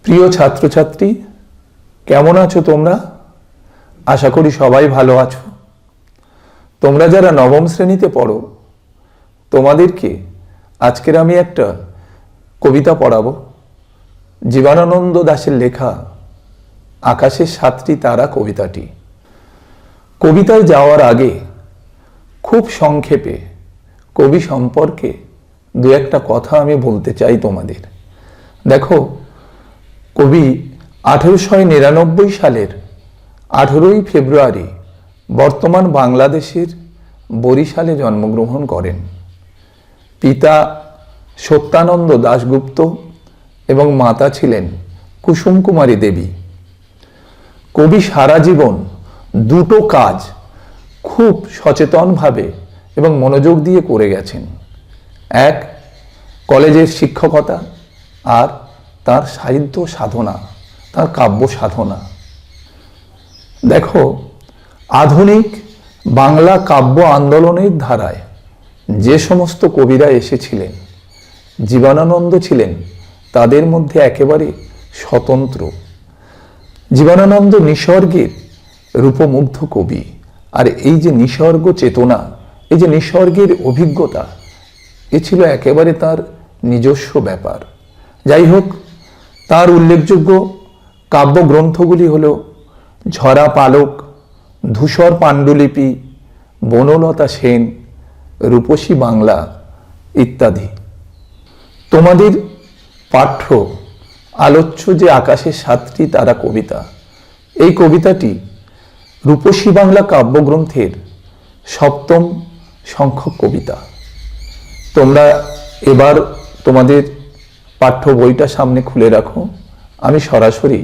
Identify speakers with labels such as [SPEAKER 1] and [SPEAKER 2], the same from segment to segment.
[SPEAKER 1] প্রিয় ছাত্রছাত্রী, কেমন আছো তোমরা? আশা করি সবাই ভালো আছো। তোমরা যারা নবম শ্রেণীতে পড়ো, তোমাদেরকে আজকের আমি একটা কবিতা পড়াবো। জীবনানন্দ দাশের লেখা আকাশের সাতটি তারা কবিতাটি। কবিতায় যাওয়ার আগে খুব সংক্ষেপে কবি সম্পর্কে দু একটা কথা আমি বলতে চাই তোমাদের। দেখো, কবি 1899 সালের 18ই ফেব্রুয়ারি বর্তমান বাংলাদেশের বরিশালে জন্মগ্রহণ করেন। পিতা সত্যানন্দ দাশগুপ্ত এবং মাতা ছিলেন কুসুম কুমারী দেবী। কবি সারা জীবন দুটো কাজ খুব সচেতনভাবে এবং মনোযোগ দিয়ে করে গেছেন। এক, কলেজের শিক্ষকতা, আর তার সাহিত্য সাধনা, তার কাব্য সাধনা। দেখো, আধুনিক বাংলা কাব্য আন্দোলনের ধারায় যে সমস্ত কবিরা এসেছিলেন, জীবনানন্দ ছিলেন তাদের মধ্যে একেবারে স্বতন্ত্র। জীবনানন্দ নিসর্গের রূপমুগ্ধ কবি, আর এই যে নিসর্গ চেতনা, এই যে নিসর্গের অভিজ্ঞতা, এ ছিল একেবারে তার নিজস্ব ব্যাপার। যাই হোক, তার উল্লেখযোগ্য কাব্যগ্রন্থগুলি হল ঝরা পালক, ধূসর পাণ্ডুলিপি, বনলতা সেন, রূপসী বাংলা ইত্যাদি। তোমাদের পাঠ্য আলোচ্য যে আকাশের সাতটি তারা কবিতা, এই কবিতাটি রূপসী বাংলা কাব্যগ্রন্থের 7ম সংখ্যক কবিতা। তোমরা এবার তোমাদের পাঠ্য বইটা সামনে খুলে রাখো, আমি সরাসরি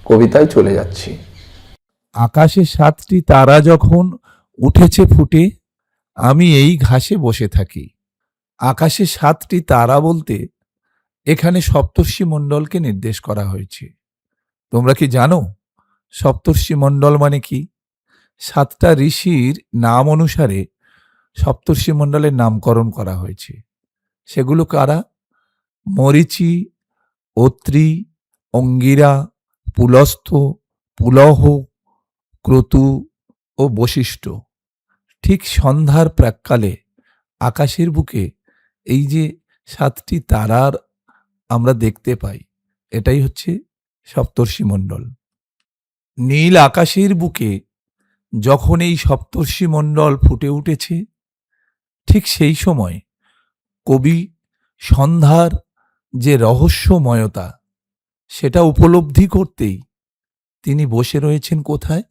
[SPEAKER 1] কবিতায় চলে যাচ্ছি।
[SPEAKER 2] আকাশে সাতটি তারা যখন উঠেছে ফুটে, আমি এই ঘাসে বসে থাকি। আকাশে সাতটি তারা বলতে এখানে সপ্তর্ষি মণ্ডলকে নির্দেশ করা হয়েছে। তোমরা কি জানো সপ্তর্ষি মণ্ডল মানে কি? 7টা ঋষির নাম অনুসারে সপ্তর্ষি মণ্ডলের নামকরণ করা হয়েছে। সেগুলো কারা? মরীচি, অত্রি, অঙ্গিরা, পুলস্ত্য, পুলহ, ক্রতু ও বশিষ্ঠ। ঠিক সন্ধ্যার প্রাক্কালে আকাশের বুকে এই যে 7টি তারার আমরা দেখতে পাই, এটাই হচ্ছে সপ্তর্ষি মণ্ডল। নীল আকাশের বুকে যখন এই সপ্তর্ষি মণ্ডল ফুটে উঠেছে, ঠিক সেই সময় কবি সন্ধ্যার যে রহস্যময়তা, সেটা উপলব্ধি করতেই তিনি বসে রয়েছেন কোথায়?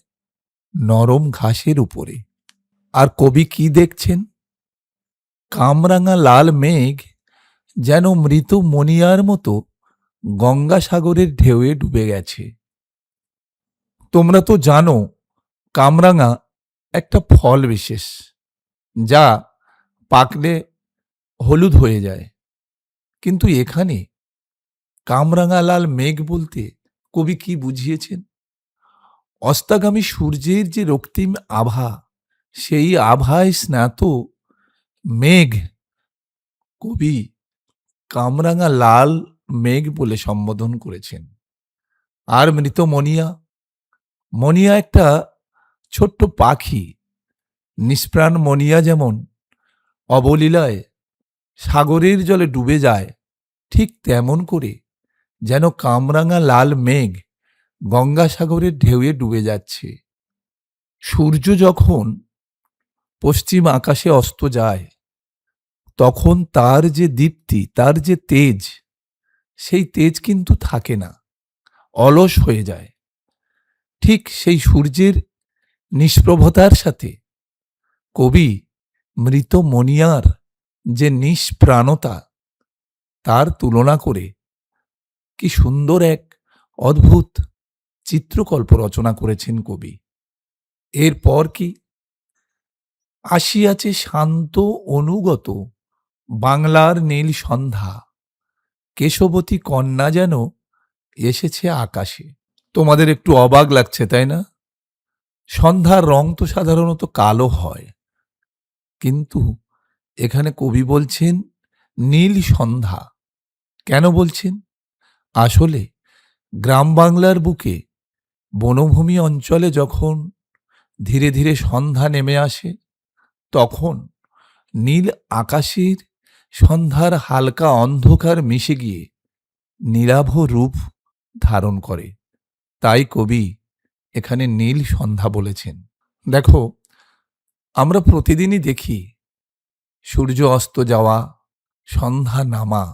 [SPEAKER 2] নরম ঘাসের উপরে। আর কবি কি দেখছেন? কামরাঙা লাল মেঘ যেন মৃত মণিয়ার মতো গঙ্গাসাগরের ঢেউয়ে ডুবে গেছে। তোমরা তো জানো কামরাঙা একটা ফল বিশেষ, যা পাকলে হলুদ হয়ে যায়। কিন্তু এখানে কামরাঙা লাল মেঘ বলতে কবি কি বুঝিয়েছেন? অস্তাগামী সূর্যের যে রক্তিম আভা, সেই আভায় স্নাত মেঘ কবি কামরাঙা লাল মেঘ বলে সম্বোধন করেছেন। আর মৃত মনিয়া, মনিয়া একটা ছোট্ট পাখি। নিষ্প্রাণ মনিয়া যেমন অবলীলায় সাগরের জলে ডুবে যায়, ঠিক তেমন করে যেন কামরাঙা লাল মেঘ গঙ্গাসাগরের ঢেউয়ে ডুবে যাচ্ছে। সূর্য যখন পশ্চিম আকাশে অস্ত যায়, তখন তার যে দীপ্তি, তার যে তেজ, সেই তেজ কিন্তু থাকে না, অলস হয়ে যায়। ঠিক সেই সূর্যের নিষ্প্রভতার সাথে কবি মৃত মনিয়ার যে নিষ্প্রাণতা, তার তুলনা করে কি সুন্দর এক অদ্ভুত চিত্রকল্প রচনা করেছেন কবি। এরপর কি? আসিয়াছে শান্ত অনুগত বাংলার নীল সন্ধ্যা, কেশবতী কন্যা যেন এসেছে আকাশে। তোমাদের একটু অবাক লাগছে, তাই না? সন্ধ্যার রং তো সাধারণত কালো হয়, কিন্তু এখানে কবি বলছেন নীল সন্ধ্যা। কেন বলছেন? আসলে গ্রাম বাংলার বুকে বনভূমি অঞ্চলে যখন ধীরে ধীরে সন্ধ্যা নেমে আসে, তখন নীল আকাশের সন্ধ্যার হালকা অন্ধকার মিশে গিয়ে নীলাভ রূপ ধারণ করে। তাই কবি এখানে নীল সন্ধ্যা বলেছেন। দেখো, আমরা প্রতিদিনই দেখি সূর্য অস্ত যাওয়া, সন্ধ্যা নামা,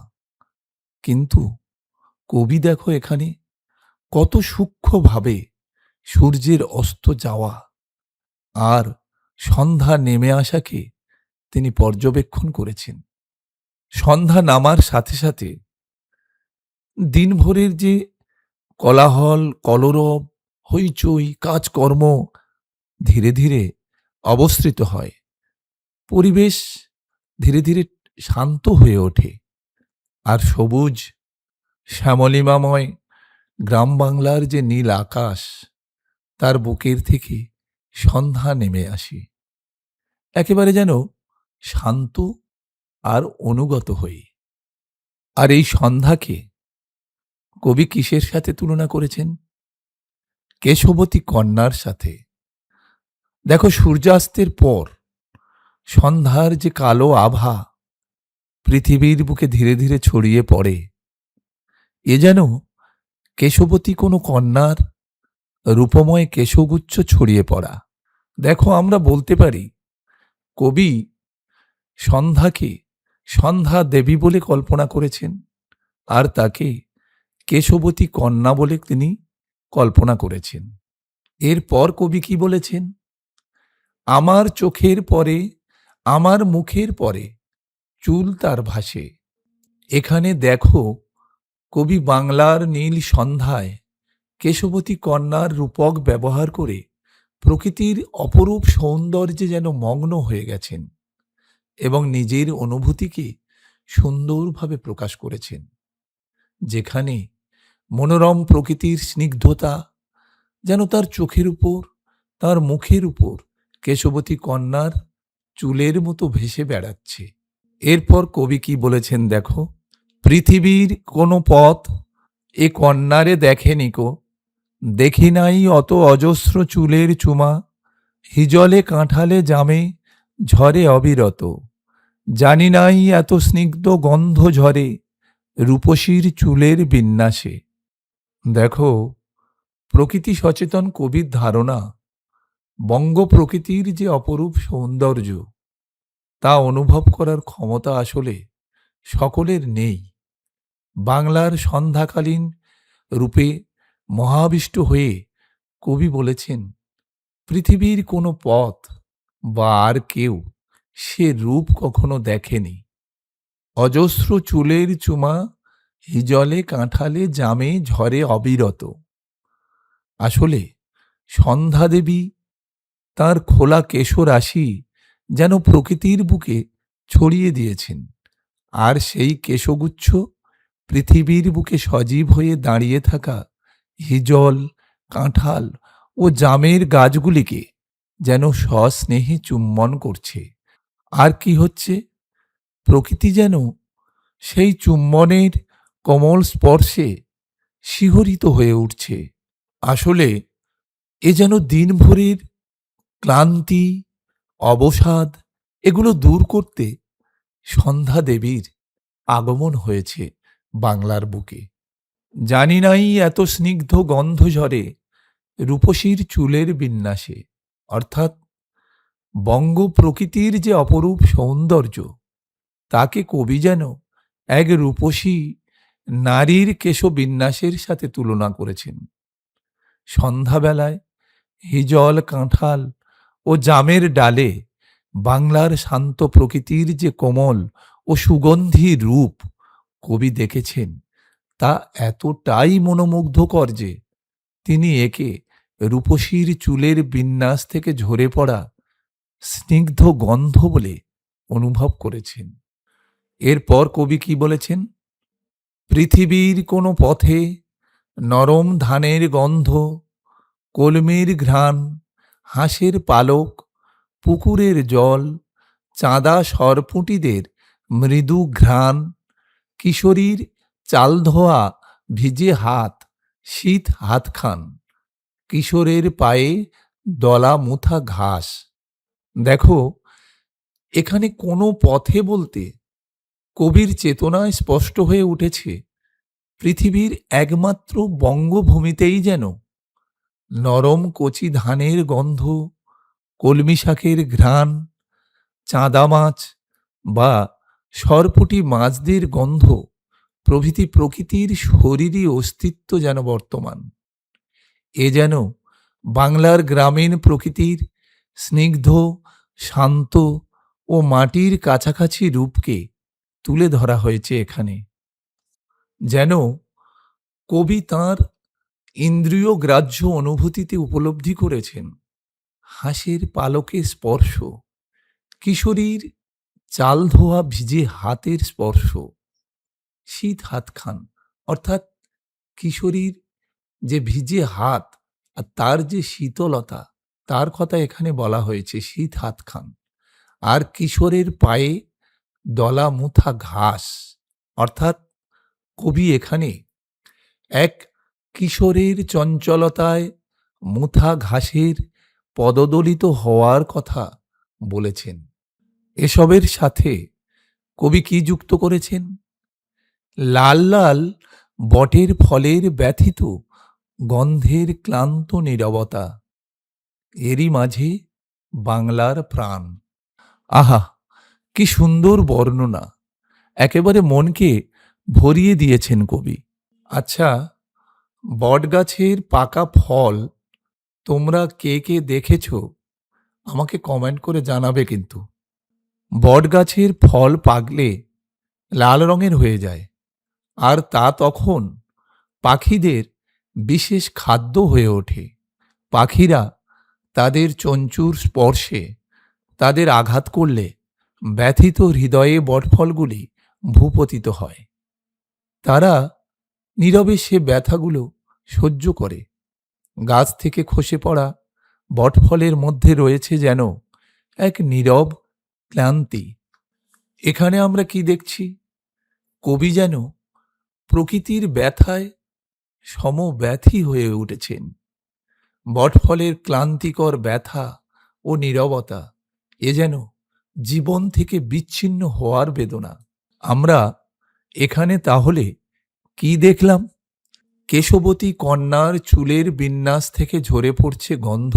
[SPEAKER 2] কিন্তু কবি দেখো এখানে কত সূক্ষ্মভাবে সূর্যের অস্ত যাওয়া আর সন্ধ্যা নেমে আসাকে তিনি পর্যবেক্ষণ করেছেন। সন্ধ্যা নামার সাথে সাথে দিনভরের যে কোলাহল, কলরব, হইচই, কাজকর্ম ধীরে ধীরে অবস্থিত হয়। পরিবেশ ধীরে ধীরে শান্ত হয়ে ওঠে, আর সবুজ শ্যামলিমাময় গ্রাম বাংলার যে নীল আকাশ, তার বুকের থেকে সন্ধ্যা নেমে আসে, একেবারে যেন শান্ত আর অনুগত হয়ে। আর এই সন্ধ্যাকে কবি কিসের সাথে তুলনা করেছেন? কেশবতী কন্যার সাথে। দেখো, সূর্যাস্তের পর সন্ধ্যার যে কালো আভা পৃথিবীর বুকে ধীরে ধীরে ছড়িয়ে পড়ে, এ যেন কেশবতী কোনো কন্যার রূপময় কেশগুচ্ছ ছড়িয়ে পড়া। দেখো, আমরা বলতে পারি কবি সন্ধ্যাকে সন্ধ্যা দেবী বলে কল্পনা করেছেন, আর তাকে কেশবতী কন্যা বলে তিনি কল্পনা করেছেন। এরপর কবি কি বলেছেন? আমার চোখের পরে, আমার মুখের পরে চুল তার ভাসে। এখানে দেখো, কবি বাংলার নীল সন্ধ্যায় কেশবতী কন্যার রূপক ব্যবহার করে প্রকৃতির অপরূপ সৌন্দর্যে যেন মগ্ন হয়ে গেছেন এবং নিজের অনুভূতিকে সুন্দরভাবে প্রকাশ করেছেন। যেখানে মনোরম প্রকৃতির স্নিগ্ধতা যেন তার চোখের উপর, তার মুখের উপর কেশবতী কন্যার চুলের মতো ভেসে বেড়াচ্ছে। এরপর কবি কি বলেছেন দেখো, পৃথিবীর কোনো পথ এ কন্যারে দেখেনি কো, দেখি নাই অত অজস্র চুলের চুমা, হিজলে কাঁঠালে জামে ঝরে অবিরত, জানি নাই এত স্নিগ্ধ গন্ধ ঝরে রূপসীর চুলের বিন্যাসে। দেখো, প্রকৃতি সচেতন কবির ধারণা বঙ্গ প্রকৃতির যে অপরূপ সৌন্দর্য, তা অনুভব করার ক্ষমতা আসলে সকলের নেই। বাংলার সন্ধ্যাকালীন রূপে মহাবিষ্ট হয়ে কবি বলেছেন, পৃথিবীর কোনো পথ বা আর কেউ সে রূপ কখনো দেখেনি। অজস্র চুলের চুমা, হিজলে কাঁঠালে জামে ঝরে অবিরত। আসলে সন্ধ্যা দেবী তাঁর খোলা কেশরাশি যেন প্রকৃতির বুকে ছড়িয়ে দিয়েছেন, আর সেই কেশগুচ্ছ পৃথিবীর বুকে সজীব হয়ে দাঁড়িয়ে থাকা হিজল, কাঁঠাল ও জামের গাছগুলিকে যেন সস্নেহে চুম্বন করছে। আর কি হচ্ছে? প্রকৃতি যেন সেই চুম্বনের কোমল স্পর্শে শিহরিত হয়ে উঠছে। আসলে এ যেন দিনভরের ক্লান্তি, অবসাদ এগুলো দূর করতে সন্ধ্যা দেবীর আগমন হয়েছে বাংলার বুকে। জানি নাই এত স্নিগ্ধ গন্ধ ঝরে রূপসীর চুলের বিন্যাসে। অর্থাৎ বঙ্গ প্রকৃতির যে অপরূপ সৌন্দর্য, তাকে কবি যেন এক রূপসী নারীর কেশবিন্যাসের সাথে তুলনা করেছেন। সন্ধ্যাবেলায় হিজল, কাঁঠাল ও জামের ডালে বাংলার শান্ত প্রকৃতির যে কোমল ও সুগন্ধি রূপ কবি দেখেছেন, তা এতটাই মনোমুগ্ধকর যে তিনি একে রূপসীর চুলের বিন্যাস থেকে ঝরে পড়া স্নিগ্ধ গন্ধ বলে অনুভব করেছেন। এরপর কবি কি বলেছেন? পৃথিবীর কোনো পথে নরম ধানের গন্ধ, কলমির ঘ্রাণ, হাঁসের পালক, পুকুরের জল, চাঁদা সরপুঁটিদের মৃদু ঘ্রাণ, কিশোরীর চাল ধোয়া ভিজে হাত, শীত হাত খান, কিশোরের পায়ে দলা মুথা ঘাস। দেখো, এখানে কোনো পথে বলতে কবির চেতনায় স্পষ্ট হয়ে উঠেছে পৃথিবীর একমাত্র বঙ্গভূমিতেই যেন নরম কচি ধানের গন্ধ, কলমি শাকের ঘ্রাণ, চাঁদা মাছ বা সরপুঁটি মাছদের গন্ধ প্রভৃতি প্রকৃতির শরীরী অস্তিত্ব যেন বর্তমান। এ যেন বাংলার গ্রামীণ প্রকৃতির স্নিগ্ধ, শান্ত ও মাটির কাছাকাছি রূপকে তুলে ধরা হয়েছে এখানে। যেন কবি তাঁর ইন্দ্রিয় গ্রাহ্য অনুভূতিতে উপলব্ধি করেছেন হাঁসের পালকে স্পর্শ, কিশোরীর চাল ধোয়া ভিজে হাতের স্পর্শ, শীত হাত খান অর্থাৎ কিশোরীর যে ভিজে হাত আর তার যে শীতলতা, তার কথা এখানে বলা হয়েছে শীত হাত খান। আর কিশোরের পায়ে দলা মুথা ঘাস, অর্থাৎ কবি এখানে এক কিশোরের চঞ্চলতায় মুথা ঘাসের পদদলিত হওয়ার কথা বলেছেন। এসবের সাথে কবি কি যুক্ত করেছেন? লাল লাল বটের ফলের ব্যথিত গন্ধের ক্লান্ত নীরবতা, এরই মাঝে বাংলার প্রাণ। আহা, কি সুন্দর বর্ণনা! একেবারে মনকে ভরিয়ে দিয়েছেন কবি। আচ্ছা, বটগাছের পাকা ফল তোমরা কে কে দেখেছ আমাকে কমেন্ট করে জানাবে কিন্তু। বটগাছের ফল পাকলে লাল রঙের হয়ে যায়, আর তা তখন পাখিদের বিশেষ খাদ্য হয়ে ওঠে। পাখিরা তাদের চঞ্চুর স্পর্শে তাদের আঘাত করলে ব্যথিত হৃদয়ে বটফলগুলি ভূপতিত হয়। তারা নীরবে সে ব্যথাগুলো সহ্য করে। গাছ থেকে খসে পড়া বটফলের মধ্যে রয়েছে যেন এক নীরব ক্লান্তি। এখানে আমরা কি দেখছি? কবি যেন প্রকৃতির ব্যথায় সমব্যথী হয়ে উঠেছেন। বটফলের ক্লান্তিকর ব্যথা ও নীরবতা, এ যেন জীবন থেকে বিচ্ছিন্ন হওয়ার বেদনা। আমরা এখানে তাহলে কি দেখলাম? কেশবতী কন্যার চুলের বিন্যাস থেকে ঝরে পড়ছে গন্ধ।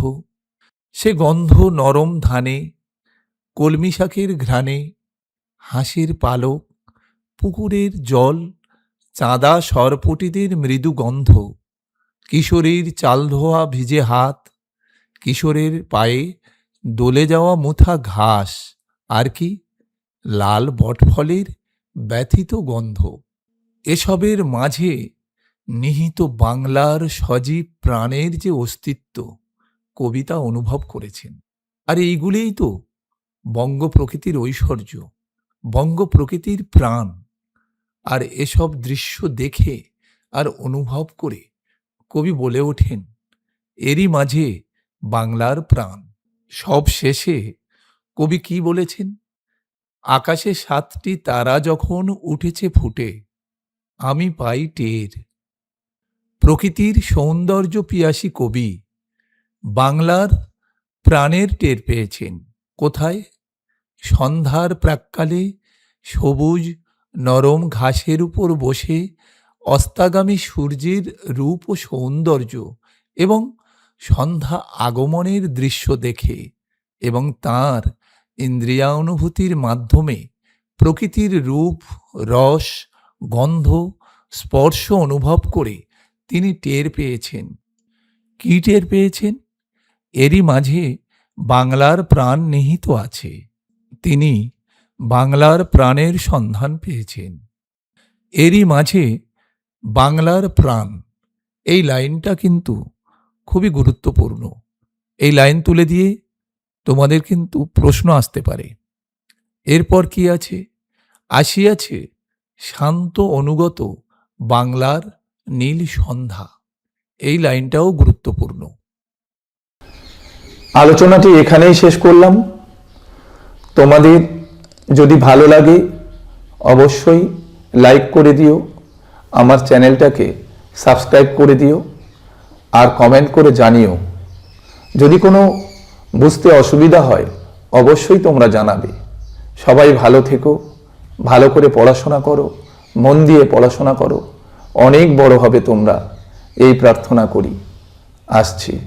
[SPEAKER 2] সে গন্ধ নরম ধানে, কলমি শাকের ঘ্রাণে, হাঁসের পালক, পুকুরের জল, চাঁদা সরপুঁটিদের মৃদু গন্ধ, কিশোরীর চাল ধোয়া ভিজে হাত, কিশোরের পায়ে দলে যাওয়া মুথা ঘাস, আর কি লাল বটফলের ব্যথিত গন্ধ। এসবের মাঝে নিহিত বাংলার সজীব প্রাণের যে অস্তিত্ব কবিতা অনুভব করেছেন। আর এইগুলিই তো বঙ্গ প্রকৃতির ঐশ্বর্য, বঙ্গ প্রকৃতির প্রাণ। আর এসব দৃশ্য দেখে আর অনুভব করে কবি বলে ওঠেন, এরই মাঝে বাংলার প্রাণ। সব শেষে কবি কি বলেছেন? আকাশে 7টি তারা যখন উঠেছে ফুটে, আমি পাই টের। প্রকৃতির সৌন্দর্য পিয়াসী কবি বাংলার প্রাণের টের পেয়েছেন। কোথায়? সন্ধ্যার প্রাক্কালে সবুজ নরম ঘাসের উপর বসে অস্তাগামী সূর্যের রূপ ও সৌন্দর্য এবং সন্ধ্যা আগমনের দৃশ্য দেখে এবং তাঁর ইন্দ্রিয়ানুভূতির মাধ্যমে প্রকৃতির রূপ, রস, গন্ধ, স্পর্শ অনুভব করে তিনি টের পেয়েছেন। কি টের পেয়েছেন? এরই মাঝে বাংলার প্রাণ নিহিত আছে। তিনি বাংলার প্রাণের সন্ধান পেয়েছেন। এরই মাঝে বাংলার প্রাণ, এই লাইনটা কিন্তু খুবই গুরুত্বপূর্ণ। এই লাইন তুলে দিয়ে তোমাদের কিন্তু প্রশ্ন আসতে পারে। এরপর কি আছে? আসিয়াছে শান্ত অনুগত বাংলার নীল সন্ধ্যা। এই লাইনটাও গুরুত্বপূর্ণ।
[SPEAKER 1] আলোচনাটি এখানেই শেষ করলাম। তোমাদের যদি ভালো লাগে অবশ্যই লাইক করে দিও, আমার চ্যানেলটাকে সাবস্ক্রাইব করে দিও আর কমেন্ট করে জানিও। যদি কোনো বুঝতে অসুবিধা হয় অবশ্যই তোমরা জানাবে। সবাই ভালো থেকো, ভালো করে পড়াশোনা করো, মন দিয়ে পড়াশোনা করো, অনেক বড় হবে তোমরা, এই প্রার্থনা করি। আসছি।